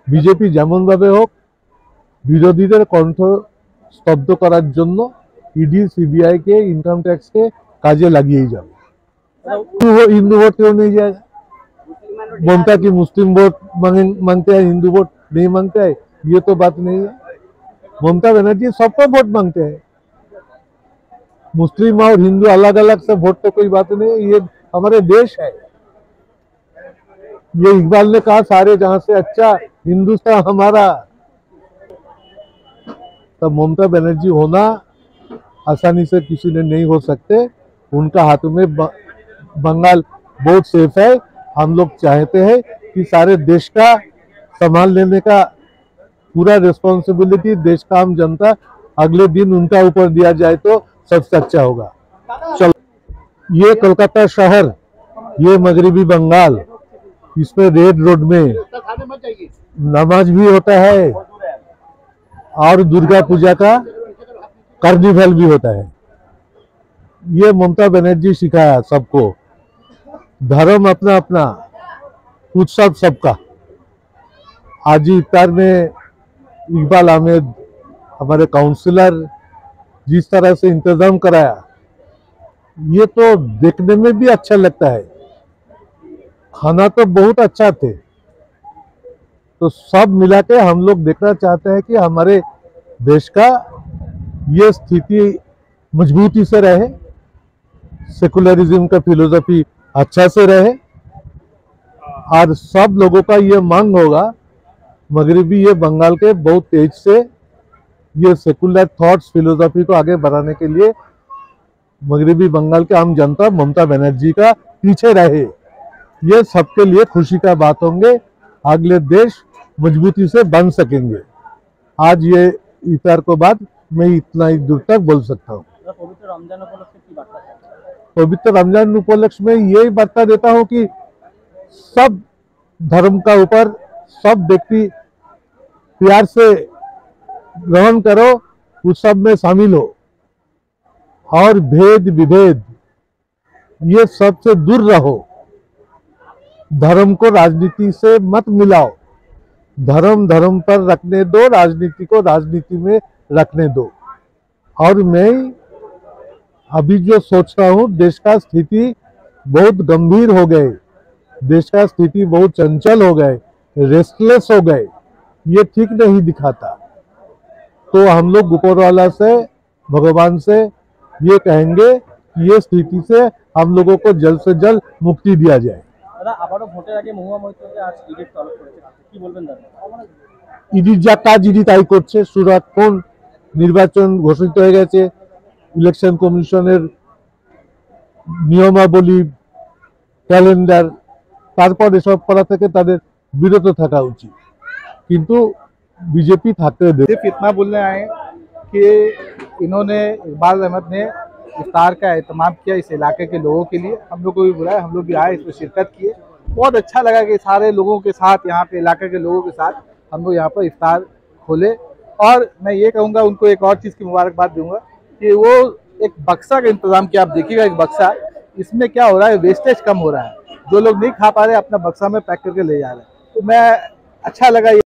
BJP যেমনভাবে হোক বিরোধীদের কণ্ঠ স্তব্ধ করার জন্য ইডি सीबीआई के इनकम टैक्स के काजे লাগিয়েই যাবে। वो हिंदू वोट क्यों नहीं जाएगा? बोलता कि मुस्लिम वोट मांगते हैं, हिंदू वोट नहीं मांगते हैं, ये तो बात नहीं है। ममता बनर्जी सबको वोट मांगते हैं। मुस्लिम और हिंदू अलग अलग से वोट तो कोई बात नहीं है, ये हमारे देश है। ये इकबाल ने कहा सारे जहां से अच्छा हिंदुस्तान हमारा। तब ममता बनर्जी होना आसानी से किसी ने नहीं हो सकते। उनका हाथ में बंगाल बहुत सेफ है। हम लोग चाहते हैं कि सारे देश का संभाल लेने का पूरा रिस्पॉन्सिबिलिटी देश का आम जनता अगले दिन उनका ऊपर दिया जाए तो सबसे अच्छा होगा। चलो, ये कोलकाता शहर, ये मगरबी बंगाल, इसमें रेड रोड में नमाज भी होता है और दुर्गा पूजा का कार्निवल भी होता है। ये ममता बनर्जी सिखाया सबको। धर्म अपना अपना, उत्सव सबका। आज इफ्तार में इकबाल अहमद हमारे काउंसलर जिस तरह से इंतजाम कराया, ये तो देखने में भी अच्छा लगता है। खाना तो बहुत अच्छा थे। तो सब मिला के हम लोग देखना चाहते हैं कि हमारे देश का ये स्थिति मजबूती से रहे, सेकुलरिज्म का फिलोसफी अच्छा से रहे और सब लोगों का ये मांग होगा मगरबी ये बंगाल के बहुत तेज से ये सेकुलर थॉट्स फिलोसफी को आगे बढ़ाने के लिए मगरबी बंगाल के आम जनता ममता बनर्जी का पीछे रहे। ये सबके लिए खुशी का बात होंगे। अगले देश मजबूती से बन सकेंगे। आज ये इफ्तार को बाद मैं इतना ही दूर तक बोल सकता हूँ। पवित्र रमजान उपलक्ष्य में यही वार्ता देता हूँ कि सब धर्म का ऊपर सब व्यक्ति प्यार से ग्रहण करो, उस सब में शामिल हो और भेद विभेद ये सबसे दूर रहो। धर्म को राजनीति से मत मिलाओ। धर्म धर्म पर रखने दो, राजनीति को राजनीति में रखने दो। और मैं अभी जो सोच रहा हूँ, देश का स्थिति बहुत गंभीर हो गए, देश का स्थिति बहुत चंचल हो गए, रेस्टलेस हो गए, ये ठीक नहीं दिखाता। तो हम लोग ऊपर वाला से, भगवान से ये कहेंगे कि ये स्थिति से हम लोगों को जल्द से जल्द मुक्ति दिया जाए। ইডির যা কাজ ইডি তাই করছে। সুরাক্ষণ নির্বাচন ঘোষিত হয়ে গেছে, ইলেকশন কমিশনের নিয়মাবলী, ক্যালেন্ডার, তারপর এসব করা থেকে তাদের বিরত থাকা উচিত। কিন্তু बीजेपी थाकते दे। सिर्फ इतना बोलने आए कि इन्होंने इकबाल अहमद ने इफ्तार का एहतमाम किया इस इलाके के लोगों के लिए। हम लोग को भी बुलाया, हम लोग भी आए, इसमें शिरकत किए। बहुत अच्छा लगा कि सारे लोगों के साथ, यहाँ पे इलाके के लोगों के साथ हम लोग यहाँ पर इफ्तार खोले। और मैं ये कहूँगा, उनको एक और चीज़ की मुबारकबाद दूंगा कि वो एक बक्सा का इंतजाम किया। आप देखिएगा एक बक्सा, इसमें क्या हो रहा है, वेस्टेज कम हो रहा है। जो लोग नहीं खा पा रहे अपना बक्सा में पैक करके ले जा रहे हैं। तो मैं अच्छा लगा।